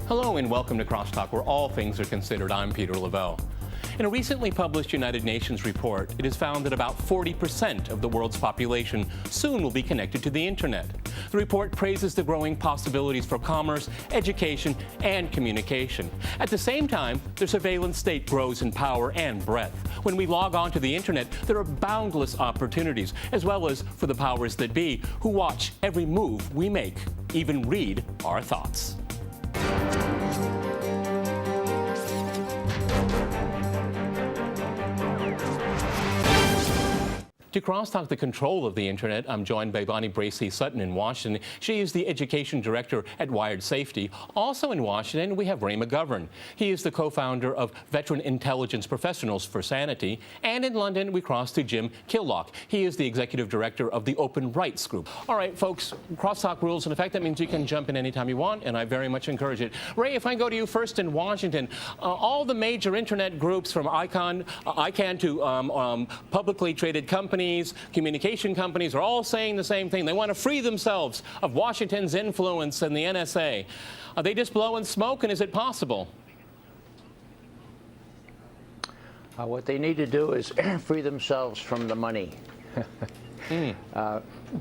Hello and welcome to CrossTalk, where all things are considered. I'm Peter Lavelle. In a recently published United Nations report, it is found that about 40% of the world's population soon will be connected to the internet. The report praises the growing possibilities for commerce, education, and communication. At the same time, the surveillance state grows in power and breadth. When we log on to the internet, there are boundless opportunities, as well as for the powers that be, who watch every move we make, even read our thoughts. To CrossTalk, the control of the internet, I'm joined by Bonnie Bracey-Sutton in Washington. She is the education director at Wired Safety. Also in Washington, we have Ray McGovern. He is the co-founder of Veteran Intelligence Professionals for Sanity. And in London, we cross to Jim Killock. He is the executive director of the Open Rights Group. All right, folks, CrossTalk rules in effect. That means you can jump in anytime you want, and I very much encourage it. Ray, if I go to you first in Washington, all the major internet groups from ICANN to publicly traded companies, communication companies are all saying the same thing. They want to free themselves of Washington's influence and the NSA. Are they just blowing smoke, and is it possible? What they need to do is free themselves from the money.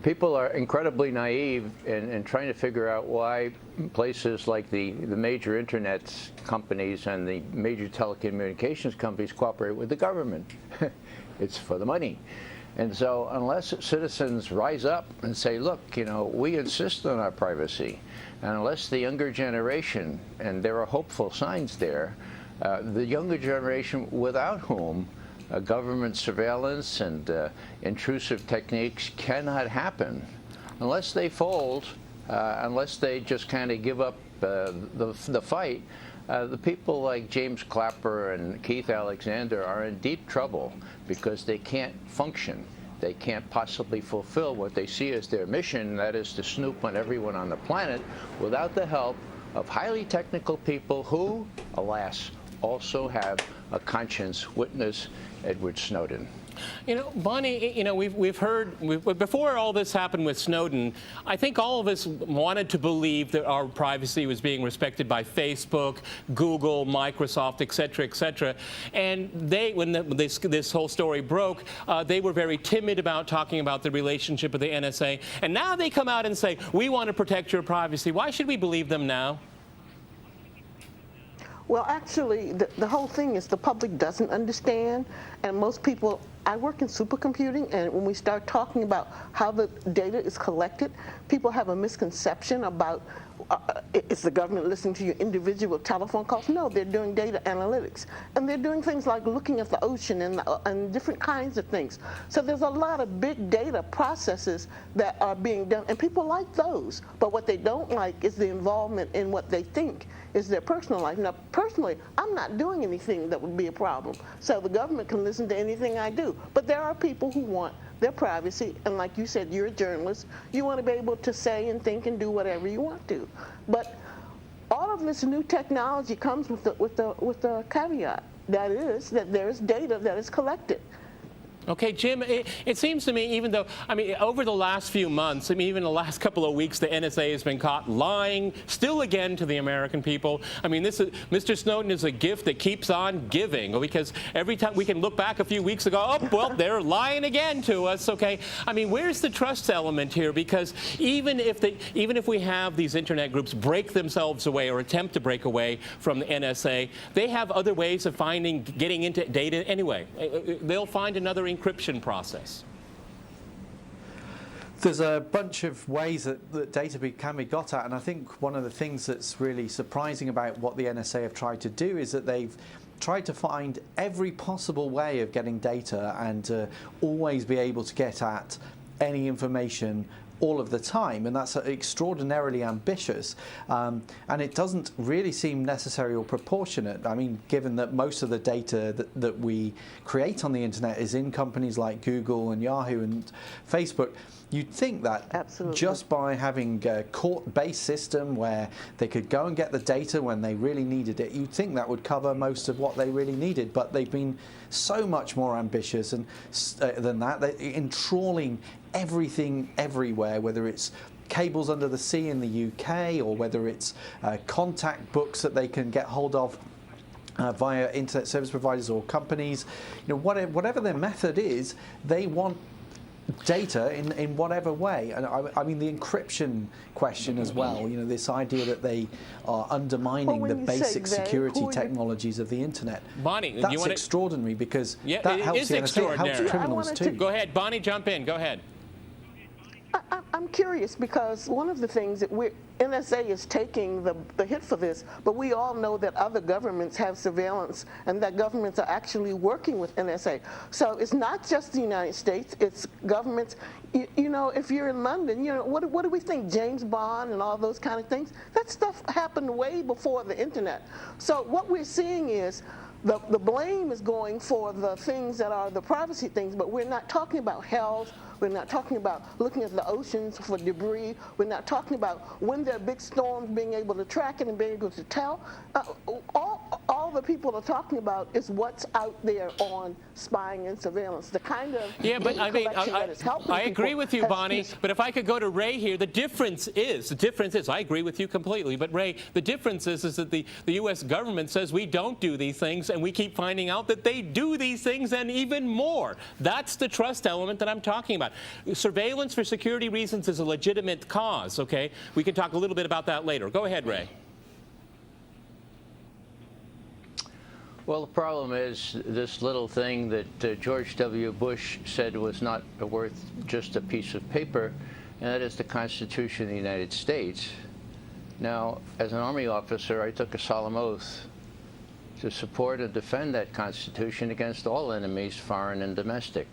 People are incredibly naive in trying to figure out why places like the major internet companies and the major telecommunications companies cooperate with the government. It's for the money. And so unless citizens rise up and say, look, you know, we insist on our privacy, and unless the younger generation, and there are hopeful signs there, the younger generation without whom government surveillance and intrusive techniques cannot happen, unless they fold, unless they just kind of give up the fight, the people like James Clapper and Keith Alexander are in deep trouble because they can't function. They can't possibly fulfill what they see as their mission, that is to snoop on everyone on the planet, without the help of highly technical people who, alas, also have a conscience. Witness Edward Snowden. You know, Bonnie, you know, we've heard, before all this happened with Snowden, I think all of us wanted to believe that our privacy was being respected by Facebook, Google, Microsoft, et cetera, et cetera. And they, when this whole story broke, they were very timid about talking about the relationship with the NSA. And now they come out and say, we want to protect your privacy. Why should we believe them now? Well, actually, the whole thing is the public doesn't understand, and most people, I work in supercomputing, and when we start talking about how the data is collected, people have a misconception about is the government listening to your individual telephone calls? No, they're doing data analytics, and they're doing things like looking at the ocean and different kinds of things. So there's a lot of big data processes that are being done, and people like those, but what they don't like is the involvement in what they think is their personal life. Now, personally, I'm not doing anything that would be a problem, so the government can listen to anything I do. But there are people who want their privacy, and like you said, you're a journalist. You want to be able to say and think and do whatever you want to. But all of this new technology comes with the caveat. That is that there is data that is collected. Okay, Jim, it seems to me, even though, I mean, over the last few months, I mean, even the last couple of weeks, the NSA has been caught lying still again to the American people. I mean, Mr. Snowden is a gift that keeps on giving, because every time we can look back a few weeks ago, oh, well, they're lying again to us, okay? I mean, where's the trust element here? Because even if we have these internet groups break themselves away or attempt to break away from the NSA, they have other ways of getting into data anyway. They'll find another encryption process. There's a bunch of ways that data can be got at, and I think one of the things that's really surprising about what the NSA have tried to do is that they've tried to find every possible way of getting data and always be able to get at any information all of the time, and that's extraordinarily ambitious, and it doesn't really seem necessary or proportionate. I mean, given that most of the data that we create on the internet is in companies like Google and Yahoo and Facebook, you'd think that just by having a court-based system where they could go and get the data when they really needed it, you'd think that would cover most of what they really needed. But they've been so much more ambitious than that, in trawling everything everywhere, whether it's cables under the sea in the UK, or whether it's contact books that they can get hold of via internet service providers or companies. Whatever their method is, they want data in whatever way. And I mean the encryption question as well, this idea that they are undermining the basic security technologies of the internet. Bonnie, that's extraordinary, because that helps the NSA, helps criminals too. Go ahead, Bonnie, jump in, go ahead. I'm curious, because one of the things that NSA is taking the hit for this, but we all know that other governments have surveillance and that governments are actually working with NSA. So it's not just the United States, it's governments. If you're in London, what do we think? James Bond and all those kind of things? That stuff happened way before the internet. So what we're seeing is the blame is going for the things that are the privacy things, but we're not talking about health. We're not talking about looking at the oceans for debris. We're not talking about when there are big storms, being able to track it and being able to tell. All the people are talking about is what's out there on spying and surveillance. The kind of but I mean, I agree with you, Bonnie. But if I could go to Ray here, the difference is, I agree with you completely. But Ray, the difference is that the U.S. government says we don't do these things, and we keep finding out that they do these things and even more. That's the trust element that I'm talking about. Surveillance for security reasons is a legitimate cause, okay? We can talk a little bit about that later. Go ahead, Ray. Well, the problem is this little thing that George W. Bush said was not worth just a piece of paper, and that is the Constitution of the United States. Now, as an Army officer, I took a solemn oath to support and defend that Constitution against all enemies, foreign and domestic.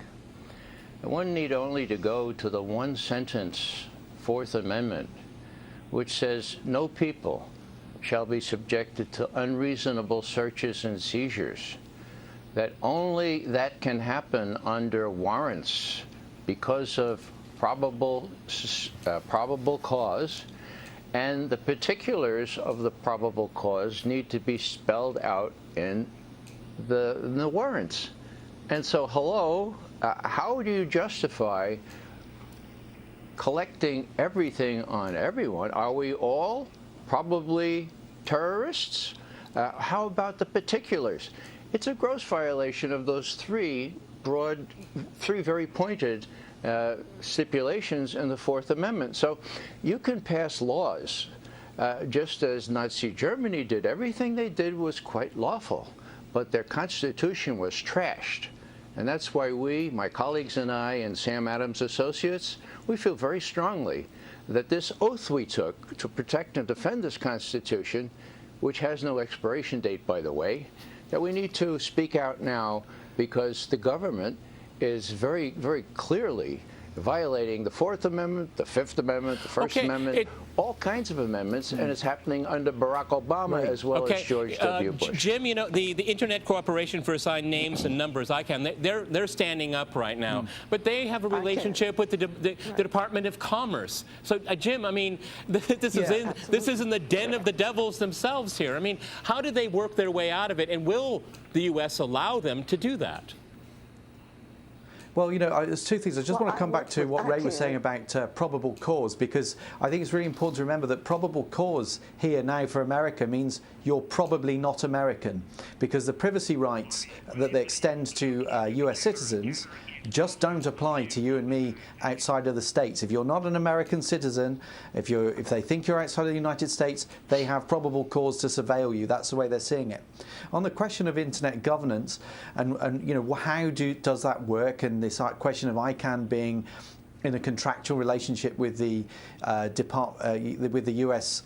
And one need only to go to the one-sentence Fourth Amendment, which says, no people shall be subjected to unreasonable searches and seizures, that only that can happen under warrants because of probable cause, and the particulars of the probable cause need to be spelled out in the warrants. And so, hello, how do you justify collecting everything on everyone? Are we all probably terrorists? How about the particulars? It's a gross violation of those three very pointed stipulations in the Fourth Amendment. So you can pass laws just as Nazi Germany did. Everything they did was quite lawful, but their Constitution was trashed. And that's why we, my colleagues and I, and Sam Adams Associates, we feel very strongly that this oath we took to protect and defend this Constitution, which has no expiration date, by the way, that we need to speak out now, because the government is very, very clearly violating the Fourth Amendment, the Fifth Amendment, the First Amendment, all kinds of amendments, and it's happening under Barack Obama as well as George W. Bush. Jim, the Internet Corporation for Assigned Names and Numbers, ICANN, they're standing up right now, but they have a relationship with the Department of Commerce. So, Jim, I mean, this is in the den of the devils themselves here. I mean, how do they work their way out of it, and will the U.S. allow them to do that? Well, there's two things. I just want to come back to what Ray was saying about probable cause, because I think it's really important to remember that probable cause here now for America means you're probably not American, because the privacy rights that they extend to US citizens just don't apply to you and me outside of the States. If you're not an American citizen, if they think you're outside of the United States, they have probable cause to surveil you. That's the way they're seeing it. On the question of internet governance and how does that work, and this question of ICANN being in a contractual relationship with the with the US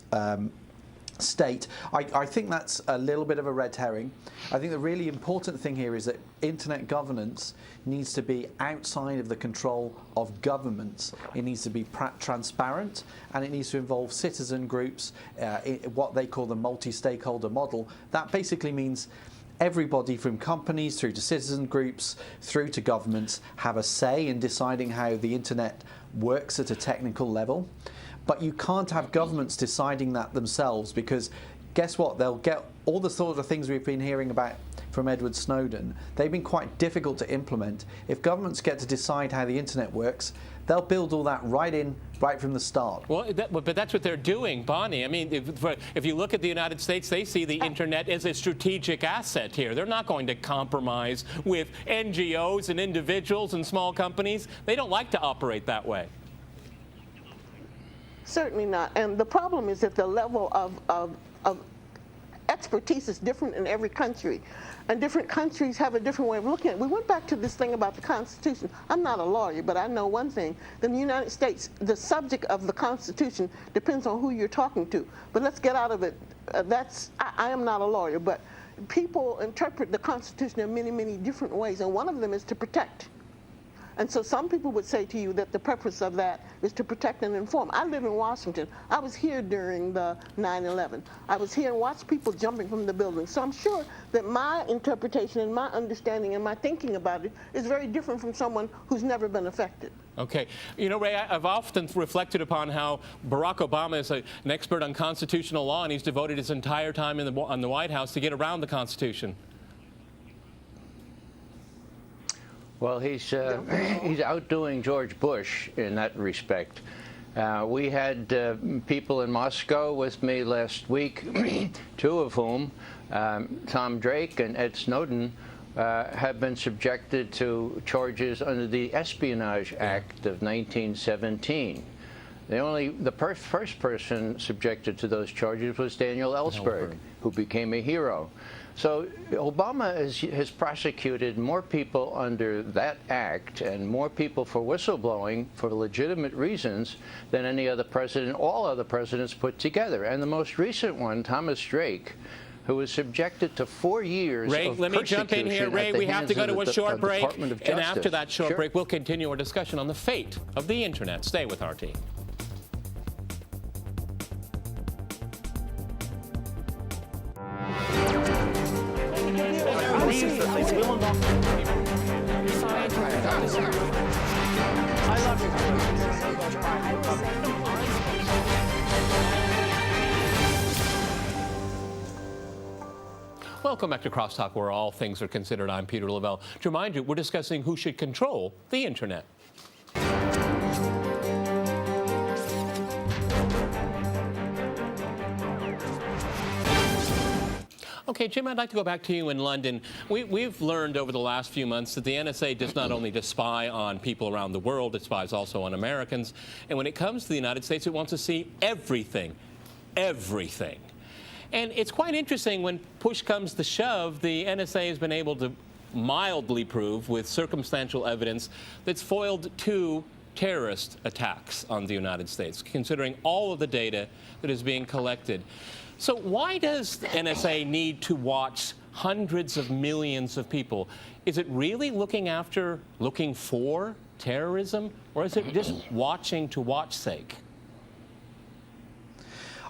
state, I think that's a little bit of a red herring. I think the really important thing here is that internet governance needs to be outside of the control of governments. It needs to be transparent, and it needs to involve citizen groups, what they call the multi-stakeholder model. That basically means everybody from companies through to citizen groups through to governments have a say in deciding how the internet works at a technical level. But you can't have governments deciding that themselves, because guess what? They'll get all the sort of things we've been hearing about from Edward Snowden. They've been quite difficult to implement. If governments get to decide how the internet works, they'll build all that right from the start. Well, but that's what they're doing, Bonnie. I mean, if you look at the United States, they see the internet as a strategic asset here. They're not going to compromise with NGOs and individuals and small companies. They don't like to operate that way. Certainly not. And the problem is that the level of expertise is different in every country. And different countries have a different way of looking at it. We went back to this thing about the Constitution. I'm not a lawyer, but I know one thing. In the United States, the subject of the Constitution depends on who you're talking to. But let's get out of it. I am not a lawyer, but people interpret the Constitution in many, many different ways, and one of them is to protect. And so some people would say to you that the purpose of that is to protect and inform. I live in Washington. I was here during the 9/11. I was here and watched people jumping from the building. So I'm sure that my interpretation and my understanding and my thinking about it is very different from someone who's never been affected. Okay. You know, Ray, I've often reflected upon how Barack Obama is an expert on constitutional law, and he's devoted his entire time on the White House to get around the Constitution. Well, he's outdoing George Bush in that respect. We had people in Moscow with me last week, two of whom, Tom Drake and Ed Snowden, have been subjected to charges under the Espionage Act of 1917. The first person subjected to those charges was Daniel Ellsberg, who became a hero. So Obama has prosecuted more people under that act and more people for whistleblowing for legitimate reasons than any other president, all other presidents put together. And the most recent one, Thomas Drake, who was subjected to 4 years Ray, of let me jump in here. Ray, we have to go to a short break. And after that short break, we'll continue our discussion on the fate of the internet. Stay with RT. Welcome back to CrossTalk, where all things are considered. I'm Peter Lavelle. To remind you, we're discussing who should control the internet. Okay, Jim, I'd like to go back to you in London. We've learned over the last few months that the NSA does not only just spy on people around the world, it spies also on Americans. And when it comes to the United States, it wants to see everything. Everything. And it's quite interesting when push comes to shove, the NSA has been able to mildly prove with circumstantial evidence that's foiled 2 terrorist attacks on the United States, considering all of the data that is being collected. So why does the NSA need to watch hundreds of millions of people? Is it really looking for terrorism, or is it just watching to watch sake?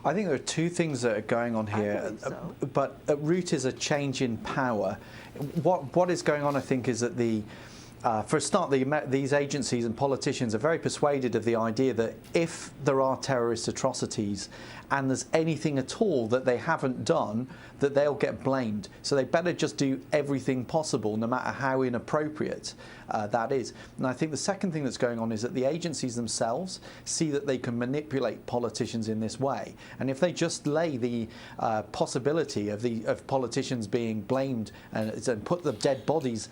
I think there are 2 things that are going on here, but at root is a change in power. What is going on, I think, is that for a start, these agencies and politicians are very persuaded of the idea that if there are terrorist atrocities and there's anything at all that they haven't done, that they'll get blamed. So they better just do everything possible, no matter how inappropriate that is. And I think the second thing that's going on is that the agencies themselves see that they can manipulate politicians in this way. And if they just lay the possibility of politicians being blamed and put the dead bodies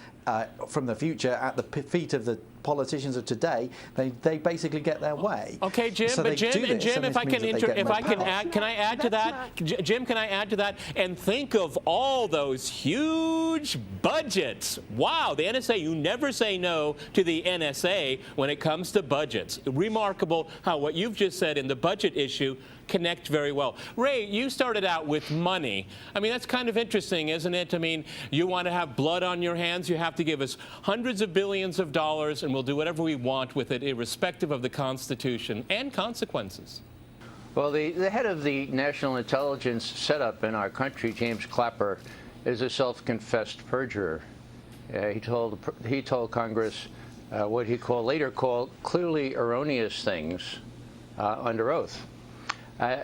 from the future at the feet of the politicians of today, they basically get their way. Okay, Jim, so but Jim, if I can I add to that? Jim, can I add to that? And think of all those huge budgets. Wow, the NSA, you never say no to the NSA when it comes to budgets. Remarkable how what you've just said in the budget issue connect very well. Ray, you started out with money. I mean, that's kind of interesting, isn't it? I mean, you want to have blood on your hands, you have to give us hundreds of billions of dollars, and we'll do whatever we want with it, irrespective of the Constitution and consequences. Well, the head of the national intelligence setup in our country, James Clapper, is a self-confessed perjurer. He told Congress what he later called clearly erroneous things under oath.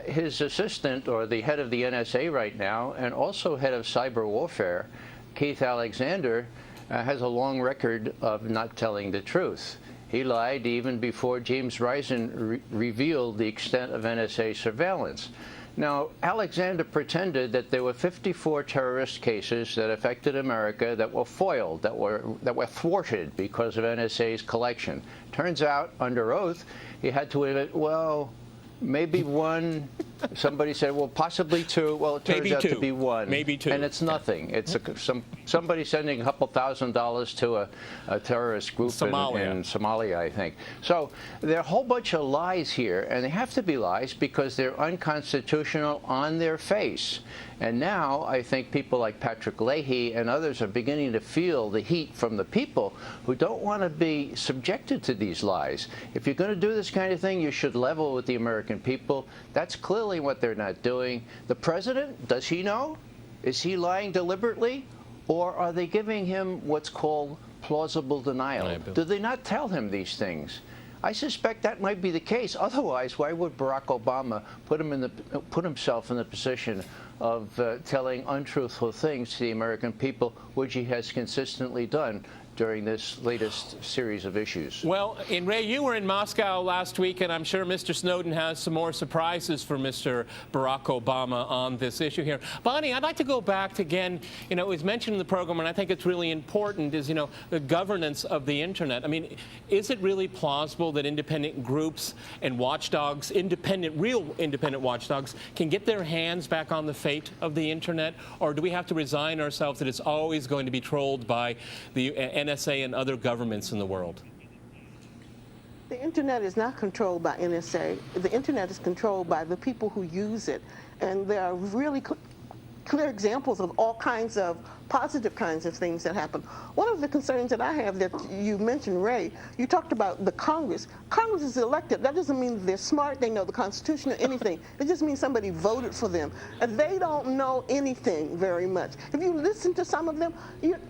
His assistant, or the head of the NSA right now, and also head of cyber warfare, Keith Alexander, has a long record of not telling the truth. He lied even before James Risen revealed the extent of NSA surveillance. Now, Alexander pretended that there were 54 terrorist cases that affected America that were foiled, that were thwarted because of NSA's collection. Turns out, under oath, he had to admit, well, maybe one. Somebody said, well, possibly two. Well, it turns out to be one. Maybe two. And it's nothing. It's somebody sending a couple $1,000s to a terrorist group in Somalia, I think. So there are a whole bunch of lies here, and they have to be lies because they're unconstitutional on their face. And now I think people like Patrick Leahy and others are beginning to feel the heat from the people who don't want to be subjected to these lies. If you're going to do this kind of thing, you should level with the American people. That's clearly what they're not doing. The president, does he know? Is he lying deliberately? Or are they giving him what's called plausible denial? Do they not tell him these things? I suspect that might be the case. Otherwise, why would Barack Obama put himself in the position of telling untruthful things to the American people, which he has consistently done during this latest series of issues? Well, and Ray, you were in Moscow last week, and I'm sure Mr. Snowden has some more surprises for Mr. Barack Obama on this issue here. Bonnie, I'd like to go back to, again, you know, it was mentioned in the program, and I think it's really important, is, you know, the governance of the Internet. I mean, is it really plausible that independent groups and watchdogs, real independent watchdogs, can get their hands back on the fate of the Internet? Or do we have to resign ourselves that it's always going to be controlled by the NSA and other governments in the world? The Internet is not controlled by NSA. The Internet is controlled by the people who use it. And there are really clear examples of all kinds of positive kinds of things that happen. One of the concerns that I have that you mentioned, Ray, you talked about the Congress. Congress is elected. That doesn't mean they're smart, they know the Constitution or anything. It just means somebody voted for them. And they don't know anything very much. If you listen to some of them,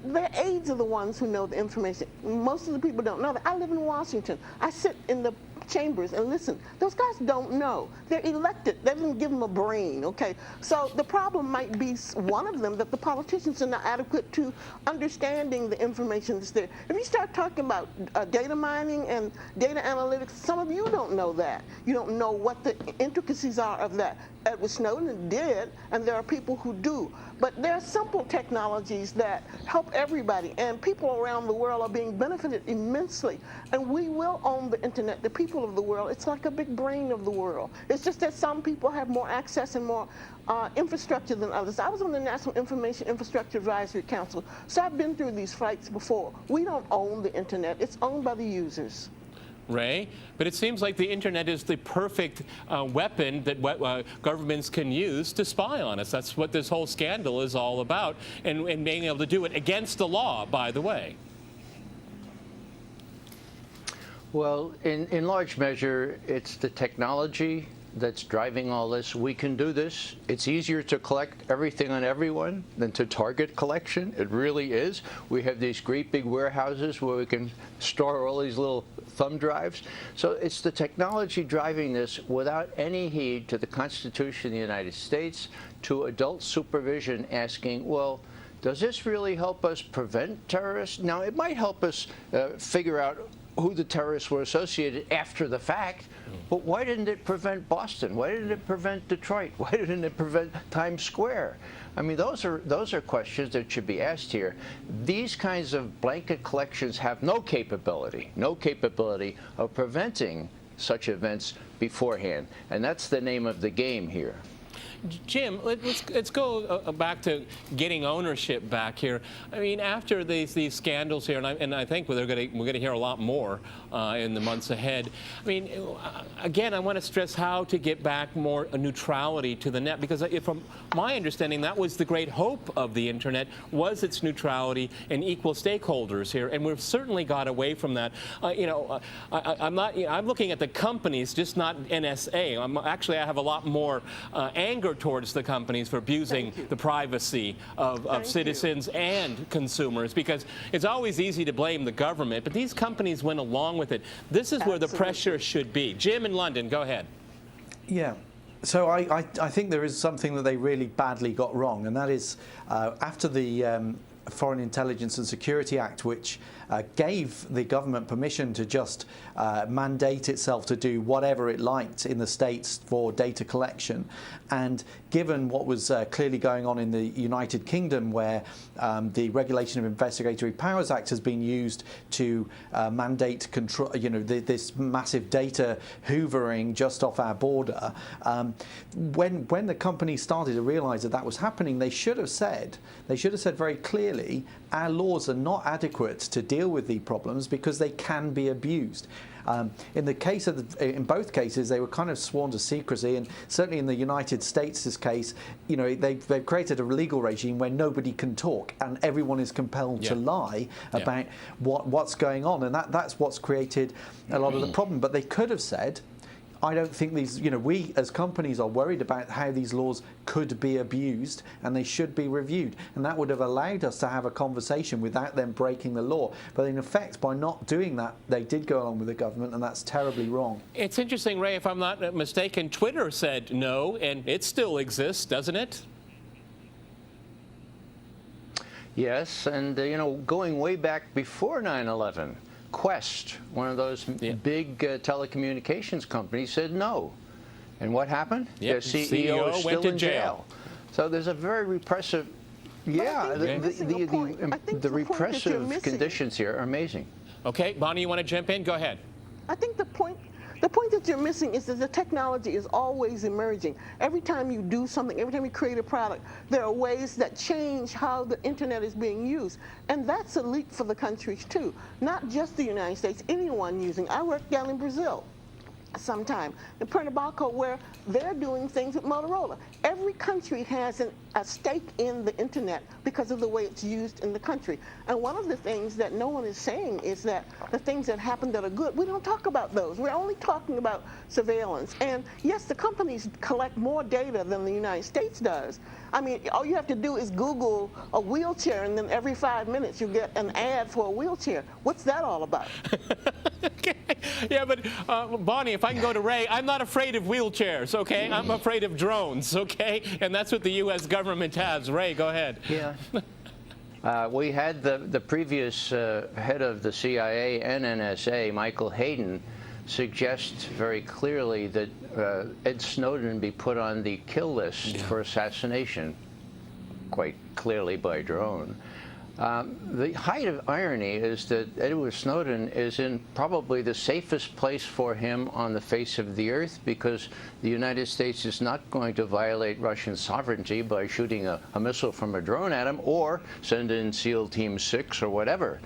their aides are the ones who know the information. Most of the people don't know that. I live in Washington. I sit in the chambers and listen. Those guys don't know. They're elected. They didn't give them a brain, okay? So the problem might be one of them, that the politicians are not adequate to understanding the information that's there. If you start talking about data mining and data analytics, some of you don't know that. You don't know what the intricacies are of that. Edward Snowden did, and there are people who do. But there are simple technologies that help everybody, and people around the world are being benefited immensely. And we will own the Internet, the people of the world. It's like a big brain of the world. It's just that some people have more access and more infrastructure than others. I was on the National Information Infrastructure Advisory Council, so I've been through these fights before. We don't own the Internet. It's owned by the users. Ray, but it seems like the Internet is the perfect weapon that governments can use to spy on us. That's what this whole scandal is all about, and being able to do it against the law, by the way. Well, in large measure, it's the technology that's driving all this. We can do this. It's easier to collect everything on everyone than to target collection. It really is. We have these great big warehouses where we can store all these little thumb drives. So it's the technology driving this without any heed to the Constitution of the United States, to adult supervision asking, well, does this really help us prevent terrorists? Now, it might help us figure out who the terrorists were associated after the fact, but why didn't it prevent Boston? Why didn't it prevent Detroit? Why didn't it prevent Times Square? I mean, those are questions that should be asked here. These kinds of blanket collections have no capability of preventing such events beforehand, and that's the name of the game here. Jim, let's go back to getting ownership back here. I mean, after these scandals here, and I think we're going to hear a lot more in the months ahead. I mean, again, I want to stress how to get back more neutrality to the net, because from my understanding, that was the great hope of the Internet, was its neutrality and equal stakeholders here, and we've certainly got away from that. I'm looking at the companies, just not NSA. Actually, I have a lot more anger towards the companies for abusing the privacy of citizens and consumers, because it's always easy to blame the government, but these companies went along with it. This is where the pressure should be. Jim in London, go ahead. Yeah. So I think there is something that they really badly got wrong, and that is after the Foreign Intelligence and Security Act, which gave the government permission to just mandate itself to do whatever it liked in the States for data collection. And given what was clearly going on in the United Kingdom, where the Regulation of Investigatory Powers Act has been used to mandate control, this massive data hoovering just off our border, when the company started to realise that that was happening, they should have said very clearly, our laws are not adequate to deal with these problems because they can be abused. In both cases, they were kind of sworn to secrecy, and certainly in the United States' case, they've created a legal regime where nobody can talk and everyone is compelled to lie about what's going on, and that's what's created a lot of the problem. But they could have said, I don't think these, we as companies are worried about how these laws could be abused and they should be reviewed. And that would have allowed us to have a conversation without them breaking the law. But in effect, by not doing that, they did go along with the government, and that's terribly wrong. It's interesting, Ray, if I'm not mistaken, Twitter said no, and it still exists, doesn't it? Yes, and going way back before 9/11, Quest, one of those big telecommunications companies, said no. And what happened? Yep. Their CEO is went still to in jail. So there's a very repressive, the repressive conditions here are amazing. Okay, Bonnie, you want to jump in? Go ahead. I think the point that you're missing is that the technology is always emerging. Every time you do something, every time you create a product, there are ways that change how the internet is being used. And that's a leap for the countries too. Not just the United States, anyone using. I worked down in Brazil sometime in Pernambuco, where they're doing things with Motorola. Every country has a stake in the internet because of the way it's used in the country. And one of the things that no one is saying is that the things that happen that are good, we don't talk about those. We're only talking about surveillance. And yes, the companies collect more data than the United States does. I mean, all you have to do is Google a wheelchair, and then every 5 minutes you get an ad for a wheelchair. What's that all about? Okay. Yeah, but Bonnie, if I can go to Ray, I'm not afraid of wheelchairs, okay? I'm afraid of drones, okay? And that's what the U.S. government has. Ray, go ahead. Yeah. We had the previous head of the CIA and NSA, Michael Hayden, suggest very clearly that Ed Snowden be put on the kill list for assassination, quite clearly by drone. The height of irony is that Edward Snowden is in probably the safest place for him on the face of the earth, because the United States is not going to violate Russian sovereignty by shooting a missile from a drone at him or send in SEAL Team 6 or whatever.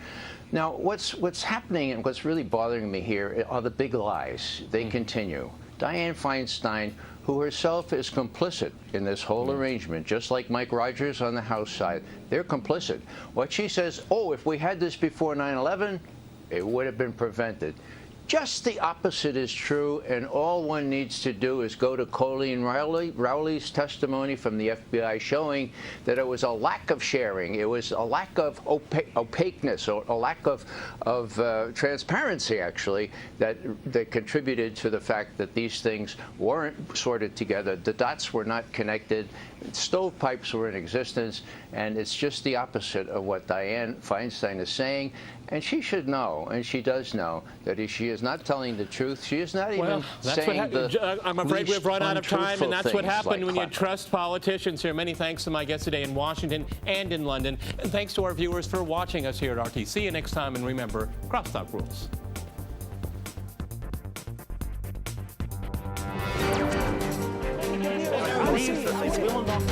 Now, what's happening and what's really bothering me here are the big lies. They continue. Dianne Feinstein, who herself is complicit in this whole arrangement, just like Mike Rogers on the House side, they're complicit. What she says, oh, if we had this before 9/11, it would have been prevented. Just the opposite is true, and all one needs to do is go to Colleen Rowley's testimony from the FBI showing that it was a lack of sharing, it was a lack of opaqueness, or a lack of transparency, actually, that contributed to the fact that these things weren't sorted together. The dots were not connected. Stovepipes were in existence, and it's just the opposite of what Dianne Feinstein is saying. And she should know, and she does know, that if she is not telling the truth, she is not even saying the I'm afraid we've run out of time, and that's what happened when you clapper. trust politicians here. Many thanks to my guests today in Washington and in London. And thanks to our viewers for watching us here at RT. See you next time, and remember, CrossTalk rules. I believe that this will not